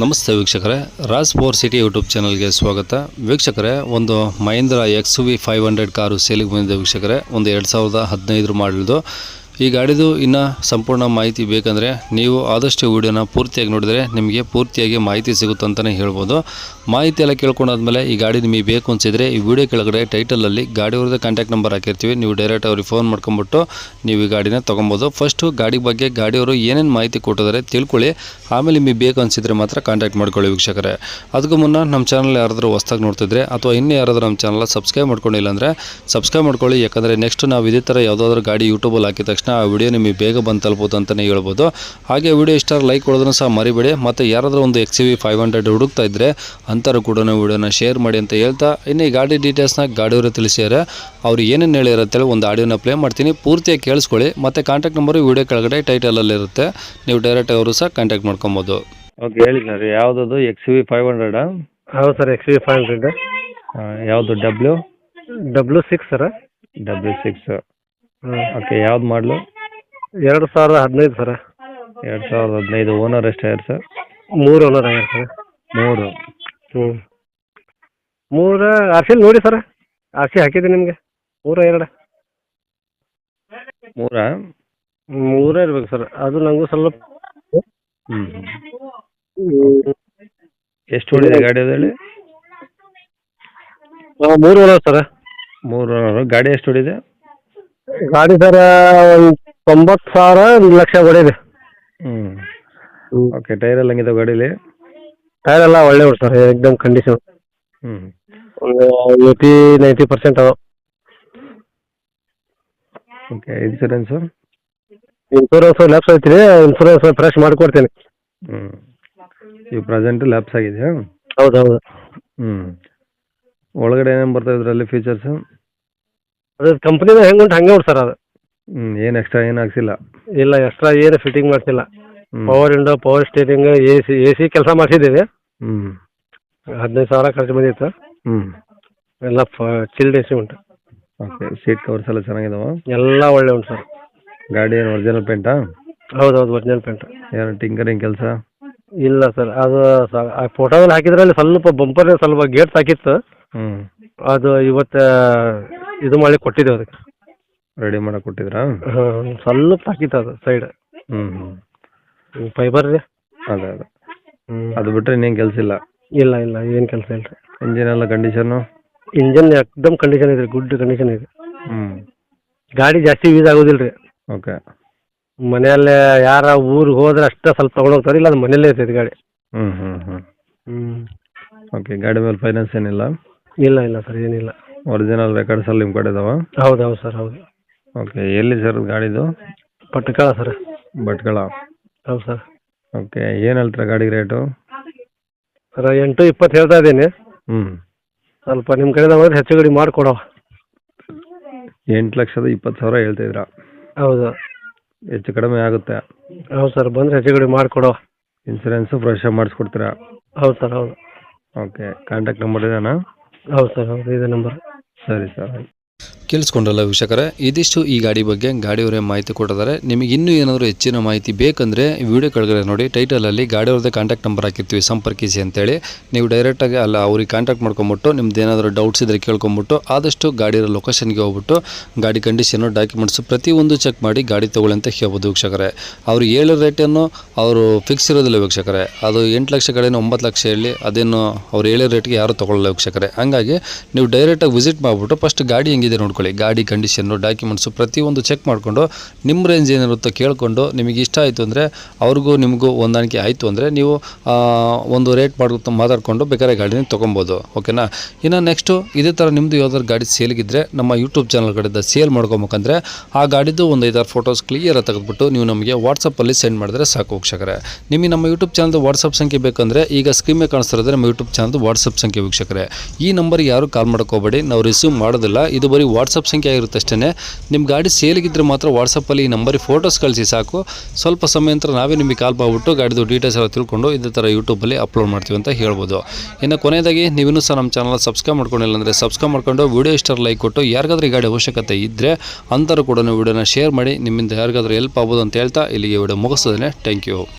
ನಮಸ್ತೆ ವೀಕ್ಷಕರೇ, Raj power city YouTube ಚಾನಲ್ಗೆ ಸ್ವಾಗತ. ವೀಕ್ಷಕರೇ, ಒಂದು ಮಹೀಂದ್ರ XUV500 ಕಾರು ಸೇಲಿಗೆ ಬಂದಿದೆ ವೀಕ್ಷಕರೇ. ಒಂದು 2015 ಮಾಡಲ್ದು. ಈ ಗಾಡಿದು ಇನ್ನು ಸಂಪೂರ್ಣ ಮಾಹಿತಿ ಬೇಕಂದರೆ ನೀವು ಆದಷ್ಟು ವಿಡಿಯೋನ ಪೂರ್ತಿಯಾಗಿ ನೋಡಿದರೆ ನಿಮಗೆ ಪೂರ್ತಿಯಾಗಿ ಮಾಹಿತಿ ಸಿಗುತ್ತೆ ಅಂತಲೇ ಹೇಳ್ಬೋದು. ಮಾಹಿತಿ ಎಲ್ಲ ಕೇಳ್ಕೊಂಡಾದ್ಮೇಲೆ ಈ ಗಾಡಿ ನಿಮಗೆ ಬೇಕು ಅನಿಸಿದರೆ ಈ ವಿಡಿಯೋ ಕೆಳಗಡೆ ಟೈಟಲಲ್ಲಿ ಗಾಡಿಯವ್ರದ್ದು ಕಾಂಟ್ಯಾಕ್ಟ್ ನಂಬರ್ ಹಾಕಿರ್ತೀವಿ. ನೀವು ಡೈರೆಕ್ಟ್ ಅವ್ರಿಗೆ ಫೋನ್ ಮಾಡ್ಕೊಂಬಿಟ್ಟು ನೀವು ಈ ಗಾಡಿನ ತೊಗೊಬೋದು. ಫಸ್ಟು ಗಾಡಿ ಬಗ್ಗೆ ಗಾಡಿಯವರು ಏನೇನು ಮಾಹಿತಿ ಕೊಟ್ಟಿದ್ದಾರೆ ತಿಳ್ಕೊಳ್ಳಿ, ಆಮೇಲೆ ನಿಮಗೆ ಬೇಕು ಅನಿಸಿದರೆ ಮಾತ್ರ ಕಾಂಟ್ಯಾಕ್ಟ್ ಮಾಡ್ಕೊಳ್ಳಿ ವೀಕ್ಷಕರೇ. ಅದಕ್ಕೂ ಮುನ್ನ ನಮ್ಮ ಚಾನಲ್ ಯಾರಾದರೂ ಹೊಸ್ದಾಗಿ ನೋಡ್ತಿದ್ರೆ ಅಥವಾ ಇನ್ನೂ ಯಾರಾದರೂ ನಮ್ಮ ಚಾನಲ್ ಸಬ್ಸ್ಕ್ರೈಬ್ ಮಾಡ್ಕೊಂಡಿಲ್ಲ ಅಂದರೆ ಸಬ್ಸ್ಕ್ರೈಬ್ ಮಾಡ್ಕೊಳ್ಳಿ. ಯಾಕಂದರೆ ನೆಕ್ಸ್ಟ್ ನಾವು ಇದೇ ಥರ ಯಾವುದಾದ್ರೂ ಗಾಡಿ ಯೂಟ್ಯೂಬಲ್ಲಿ ಹಾಕಿದ ತಕ್ಷಣ ಆ ವಿಡಿಯೋ ನಿಮಗೆ ಬೇಗ ಬಂದು ತಲುಪೋದು ಅಂತಲೇ ಹೇಳ್ಬೋದು. ಹಾಗೆ ವಿಡಿಯೋ ಇಷ್ಟ ಲೈಕ್ ಕೊಡೋದನ್ನು ಸಹ ಮರಿಬೇಡಿ. ಮತ್ತು ಯಾರಾದರೂ ಒಂದು XUV500 ಹುಡುಕ್ತಾ ಇದ್ದರೆ ಅಂಥವ್ರು ಕೂಡ ವಿಡಿಯೋನ ಶೇರ್ ಮಾಡಿ ಅಂತ ಹೇಳ್ತಾ, ಇನ್ನು ಈ ಗಾಡಿ ಡೀಟೇಲ್ಸ್ನ ಗಾಡಿಯವರು ತಿಳಿಸಿದ್ದಾರೆ. ಅವ್ರು ಏನೇನು ಹೇಳಿರಂತೇಳಿ ಒಂದು ಆಡಿಯೋನ ಪ್ಲೇ ಮಾಡ್ತೀನಿ, ಪೂರ್ತಿಯಾಗಿ ಕೇಳಿಸ್ಕೊಳ್ಳಿ. ಮತ್ತು ಕಾಂಟ್ಯಾಕ್ಟ್ ನಂಬರು ವಿಡಿಯೋ ಕೆಳಗಡೆ ಟೈಟಲಲ್ಲಿರುತ್ತೆ, ನೀವು ಡೈರೆಕ್ಟ್ ಅವರು ಸಹ ಕಾಂಟ್ಯಾಕ್ಟ್ ಮಾಡ್ಕೊಬೋದು. ಓಕೆ, ಹೇಳಿ ಸರ್, ಯಾವುದದು XUV500? ಹೌದು ಸರ್, XUV500. ಯಾವುದು W6 ಸರ್. W6. ಓಕೆ, ಯಾವ್ದು ಮಾಡಲು? 2015 ಸರ್. 2015. ಓನರ್ ಎಷ್ಟಾಗಿದೆ ಸರ್? 3 ಓನರ್ ಆಗ್ಯಾರ ಸರ್. 3. ಹ್ಞೂ 3 RC ನೋಡಿ ಸರ್. RC ಹಾಕಿದ್ದೀನಿ ನಿಮಗೆ. 3 ಇರ್ಬೇಕು ಸರ್. ಅದು ನನಗೂ ಸ್ವಲ್ಪ ಎಷ್ಟು ಹೊಡಿದೆ ಗಾಡಿ ಅದು ಹೇಳಿ? 3 ಓನರ್ ಸರ್. 3 ಓನರ್. ಗಾಡಿ ಎಷ್ಟು ಹೊಡಿದೆ? ಗಾಡಿ ಸರ್ 90,000 1 ಲಕ್ಷ ಹೊಡಿದೆ. ಓಕೆ, ಟೈರ್ ಎಲ್ಲ ಹಂಗಿದೆ ಗಾಡೀಲಿ? ಟೈರ್ ಎಲ್ಲ ಒಳ್ಳೆ ಉಂಟು ಸರ್, ಎಕ್ದಮ್ ಕಂಡೀಷನ್. ಒಂದು 80-90% ಅದಾವ. ಓಕೆ, ಇನ್ಸೂರೆನ್ಸು ಲ್ಯಾಪ್ಸ್ ಐತಿ. ಇನ್ಸೂರೆನ್ಸ್ ಫ್ರೆಶ್ ಮಾಡಿಕೊಡ್ತೀನಿ. ಈಗ ಪ್ರೆಸೆಂಟ್ ಲ್ಯಾಪ್ಸ್ ಆಗಿದೆಯಾ? ಹೌದೌದು. ಒಳಗಡೆ ಏನೇನು ಬರ್ತದೆ ಇದರಲ್ಲಿ ಫೀಚರ್ಸು? ಅದು ಕಂಪ್ನಿದ ಹೆಂಗೆ ಉಂಟು ಹಂಗೆ ಉಂಟು ಸರ್. ಅದು ಏನು ಎಕ್ಸ್ಟ್ರಾ ಏನು ಹಾಕ್ಸಿಲ್ಲ? ಇಲ್ಲ, ಎಕ್ಸ್ಟ್ರಾ ಏನು ಫಿಟ್ಟಿಂಗ್ ಮಾಡಿಸಿಲ್ಲ. Power window, power steering, AC ಕೆಲಸ ಮಾಡಿಸಿದ್ದೀವಿ. 15,000 ಖರ್ಚು ಬಂದಿತ್ತು. ಎಲ್ಲ ಚಿಲ್ಡ್ AC ಉಂಟು. ಓಕೆ, ಸೀಟ್ ಕವರ್ಸ್ ಎಲ್ಲ ಚೆನ್ನಾಗಿದಾವ? ಎಲ್ಲ ಒಳ್ಳೆ ಉಂಟು ಸರ್. ಗಾಡಿ ಏನು ಒರಿಜಿನಲ್ ಪೇಂಟಾ? ಹೌದೌದು, ಒರಿಜಿನಲ್ ಪೇಂಟ್. ಏನು ಟಿಂಕರಿಂಗ್ ಕೆಲಸ? ಇಲ್ಲ ಸರ್, ಅದು ಫೋಟೋದಲ್ಲಿ ಹಾಕಿದ್ರಲ್ಲಿ ಸ್ವಲ್ಪ ಬಂಪರ್ ಸ್ವಲ್ಪ ಗೇಟ್ಸ್ ಹಾಕಿತ್ತು. ಅದು ಇವತ್ತು ಇದು ಮಾಡಿ ಕೊಟ್ಟಿದ್ದೇವೆ ಅದಕ್ಕೆ. ರೆಡಿ ಮಾಡಕ್ಕೆ ಕೊಟ್ಟಿದ್ರಾ? ಸ್ವಲ್ಪ ಹಾಕಿತ್ತು ಅದು ಸೈಡ್. ಫೈಬರ್ ರೀ. ಅದೇ ಅದು ಬಿಟ್ಟರೆ ಇನ್ನೇನು ಕೆಲಸ ಇಲ್ಲ? ಇಲ್ಲ, ಏನು ಕೆಲಸ ಇಲ್ಲ ರೀ. ಇಂಜಿನ್ ಎಲ್ಲ ಕಂಡೀಷನ್ನು? ಇಂಜನ್ ಎಕ್ದಮ್ ಕಂಡೀಷನ್ ಇದೆ, ಗುಡ್ ಕಂಡೀಷನ್ ಇದೆ. ಗಾಡಿ ಜಾಸ್ತಿ ಯೂಸ್ ಆಗೋದಿಲ್ಲ ರೀ. ಓಕೆ, ಮನೆಯಲ್ಲೇ ಯಾರ ಊರಿಗೆ ಹೋದ್ರೆ ಅಷ್ಟೇ ಸ್ವಲ್ಪ ತೊಗೊಂಡೋಗ್ತಾರೆ, ಇಲ್ಲ ಅದು ಮನೆಯಲ್ಲೇ ಇರ್ತೈತೆ ಗಾಡಿ. ಓಕೆ, ಗಾಡಿ ಮೇಲೆ ಫೈನಾನ್ಸ್ ಏನಿಲ್ಲ? ಇಲ್ಲ ಸರ್, ಏನಿಲ್ಲ. ಒರಿಜಿನಲ್ ರೆಕಾರ್ಡ್ಸ್ ಎಲ್ಲ ನಿಮ್ಮ ಕಡೆ ಇದಾವ? ಹೌದು ಸರ್, ಹೌದು. ಓಕೆ, ಎಲ್ಲಿ ಸರ್ ಗಾಡಿದು? ಭಟ್ಕಳ ಸರ್. ಭಟ್ಕಳ. ಹೌದು ಸರ್. ಓಕೆ, ಏನು ಹೇಳ್ತೀರಾ ಗಾಡಿಗೆ ರೇಟು? ಸರ್ 8-20 ಹೇಳ್ತಾ ಇದ್ದೀನಿ. ಸ್ವಲ್ಪ ನಿಮ್ಮ ಕಡೆಯಿಂದ ಹೋದ್ರೆ ಹೆಚ್ಚು ಕಡಿಮೆ ಮಾಡಿಕೊಡೋ. 8,20,000 ಹೇಳ್ತಿದ್ರಾ? ಹೌದು. ಹೆಚ್ಚು ಕಡಿಮೆ ಆಗುತ್ತೆ? ಹೌದು ಸರ್, ಬಂದರೆ ಹೆಚ್ಚು ಕಡಿಮೆ ಮಾಡಿಕೊಡೋ. Insurance fresh ಮಾಡಿಸ್ಕೊಡ್ತೀರಾ? ಹೌದು ಸರ್, ಹೌದು. ಓಕೆ, ಕಾಂಟ್ಯಾಕ್ಟ್ ನಂಬರ್ ಇದೇನಾ? ಹೌದು ಸರ್, ಹೌದು, ಇದೆ ನಂಬರ್. ಸರಿ ಸರ್. ಕೇಳಿಸ್ಕೊಂಡ್ರಲ್ಲ ವೀಕ್ಷಕರೇ, ಇದಿಷ್ಟು ಈ ಗಾಡಿ ಬಗ್ಗೆ ಗಾಡಿಯವರೇ ಮಾಹಿತಿ ಕೊಟ್ಟಿದ್ದಾರೆ. ನಿಮಗೆ ಇನ್ನೂ ಏನಾದರೂ ಹೆಚ್ಚಿನ ಮಾಹಿತಿ ಬೇಕಂದರೆ ವಿಡಿಯೋ ಕೆಳಗಡೆ ನೋಡಿ ಟೈಟಲಲ್ಲಿ ಗಾಡಿಯವ್ರದ್ದೇ ಕಾಂಟ್ಯಾಕ್ಟ್ ನಂಬರ್ ಹಾಕಿರ್ತೀವಿ, ಸಂಪರ್ಕಿಸಿ ಅಂತೇಳಿ. ನೀವು ಡೈರೆಕ್ಟಾಗಿ ಅಲ್ಲ ಅವ್ರಿಗೆ ಕಾಂಟ್ಯಾಕ್ಟ್ ಮಾಡ್ಕೊಂಬಿಟ್ಟು ನಿಮ್ದು ಏನಾದರೂ ಡೌಟ್ಸ್ ಇದ್ದರೆ ಕೇಳ್ಕೊಂಬಿಟ್ಟು ಆದಷ್ಟು ಗಾಡಿಯ ಲೊಕೇಶನ್ಗೆ ಹೋಗ್ಬಿಟ್ಟು ಗಾಡಿ ಕಂಡೀಷನು ಡಾಕ್ಯುಮೆಂಟ್ಸು ಪ್ರತಿಯೊಂದು ಚೆಕ್ ಮಾಡಿ ಗಾಡಿ ತೊಗೊಳ್ಳಿ ಅಂತ ಹೇಳ್ಬೋದು ವೀಕ್ಷಕರೇ. ಅವರು ಹೇಳೋ ರೇಟನ್ನು ಅವರು ಫಿಕ್ಸ್ ಇರೋದಿಲ್ಲ ವೀಕ್ಷಕರೇ. ಅದು 8 ಲಕ್ಷ ಕಡೆನೂ 9 ಲಕ್ಷ ಹೇಳಿ ಅದೇನು ಅವ್ರು ಹೇಳೋ ರೇಟ್ಗೆ ಯಾರು ತೊಗೊಳ್ಳಲ್ಲ ವೀಕ್ಷಕರೇ. ಹಂಗಾಗಿ ನೀವು ಡೈರೆಕ್ಟಾಗಿ ವಿಸಿಟ್ ಮಾಡಿಬಿಟ್ಟು ಫಸ್ಟ್ ಗಾಡಿ ಹೆಂಗಿದೆ ನೋಡ್ಕೊಳ್ಳಿ, ಗಾಡಿ ಕಂಡೀಷನ್ನು ಡಾಕ್ಯುಮೆಂಟ್ಸು ಪ್ರತಿಯೊಂದು ಚೆಕ್ ಮಾಡಿಕೊಂಡು ನಿಮ್ಮ ರೇಂಜ್ ಏನಿರುತ್ತೋ ಕೇಳಿಕೊಂಡು ನಿಮಗೆ ಇಷ್ಟ ಆಯಿತು ಅಂದರೆ ಅವ್ರಿಗೂ ನಿಮಗೂ ಹೊಂದಾಣಿಕೆ ಆಯಿತು ಅಂದರೆ ನೀವು ಒಂದು ರೇಟ್ ಮಾತಾಡಿಕೊಂಡು ಬೇಕಾದ್ರೆ ಗಾಡಿನ ತೊಗೊಬೋದು. ಓಕೆನಾ? ಇನ್ನು ನೆಕ್ಸ್ಟು ಇದೇ ಥರ ನಿಮ್ಮದು ಯಾವ್ದಾದ್ರು ಗಾಡಿ ಸೇಲ್ಗಿದ್ರೆ ನಮ್ಮ ಯೂಟ್ಯೂಬ್ ಚಾನಲ್ ಕಡೆಯಿಂದ ಸೇಲ್ ಮಾಡ್ಕೊಬೇಕಂದ್ರೆ ಆ ಗಾಡಿದು ಒಂದು 5-6 ಫೋಟೋಸ್ ಕ್ಲಿಯರಾಗಿ ತೆಗೆದುಬಿಟ್ಟು ನೀವು ನಮಗೆ ವಾಟ್ಸಪ್ಪಲ್ಲಿ ಸೆಂಡ್ ಮಾಡಿದ್ರೆ ಸಾಕು ವೀಕ್ಷಕರೇ. ನಿಮಗೆ ನಮ್ಮ ಯೂಟ್ಯೂಬ್ ಚಾನಲ್ದು ವಾಟ್ಸಪ್ ಸಂಖ್ಯೆ ಬೇಕಂದರೆ ಈಗ ಸ್ಕ್ರೀನ್ ಮೇಲೆ ಕಾಣಿಸ್ತಿರೋದ್ರೆ ನಮ್ಮ ಯೂಟ್ಯೂಬ್ ಚಾನಲ್ದು ವಾಟ್ಸಪ್ ಸಂಖ್ಯೆ ವೀಕ್ಷಕರೇ. ಈ ನಂಬರ್ಗೆ ಯಾರು ಕಾಲ್ ಮಾಡೋಕೋಬೇಡಿ, ನಾವು ರಿಸೀವ್ ಮಾಡೋದಿಲ್ಲ. ಇದು ಬರೀ ವಾಟ್ಸಪ್ ಸಂಖ್ಯೆ ಆಗಿರುತ್ತೆ ಅಷ್ಟೇ. ನಿಮ್ಮ ಗಾಡಿ ಸೇಲಿಗಿದ್ರೆ ಮಾತ್ರ ವಾಟ್ಸಪ್ಪಲ್ಲಿ ಈ ನಂಬರಿಗೆ ಫೋಟೋಸ್ ಕಳಿಸಿ ಸಾಕು. ಸ್ವಲ್ಪ ಸಮಯ ನಂತರ ನಾವೇ ನಿಮಗೆ ಕಾಲ್ ಮಾಡಿಬಿಟ್ಟು ಗಾಡಿದು ಡೀಟೇಲ್ಸ್ ಎಲ್ಲ ತಿಳ್ಕೊಂಡು ಇದೇ ಥರ ಯೂಟ್ಯೂಬಲ್ಲಿ ಅಪ್ಲೋಡ್ ಮಾಡ್ತೀವಿ ಅಂತ ಹೇಳ್ಬೋದು. ಇನ್ನು ಕೊನೆಯದಾಗಿ ನೀವಿನ್ನೂ ಸಹ ನಮ್ಮ ಚಾನಲ್ ಸಬ್ಸ್ಕ್ರೈಬ್ ಮಾಡ್ಕೊಂಡಿಲ್ಲ ಅಂದರೆ ಸಬ್ಸ್ಕ್ರೈಬ್ ಮಾಡ್ಕೊಂಡು ವಿಡಿಯೋ ಇಷ್ಟ ಲೈಕ್ ಕೊಟ್ಟು ಯಾರಿಗಾದ್ರೂ ಈ ಗಾಡಿ ಅವಶ್ಯಕತೆ ಇದ್ದರೆ ಅಂಥವ್ರು ಕೂಡ ವಿಡಿಯೋನ ಶೇರ್ ಮಾಡಿ, ನಿಮ್ಮಿಂದ ಯಾರಿಗಾದ್ರೂ ಹೆಲ್ಪ್ ಆಗ್ಬೋದು ಅಂತ ಹೇಳ್ತಾ ಇಲ್ಲಿಗೆ ವಿಡಿಯೋ ಮುಗಿಸ್ತದೆ. Thank you.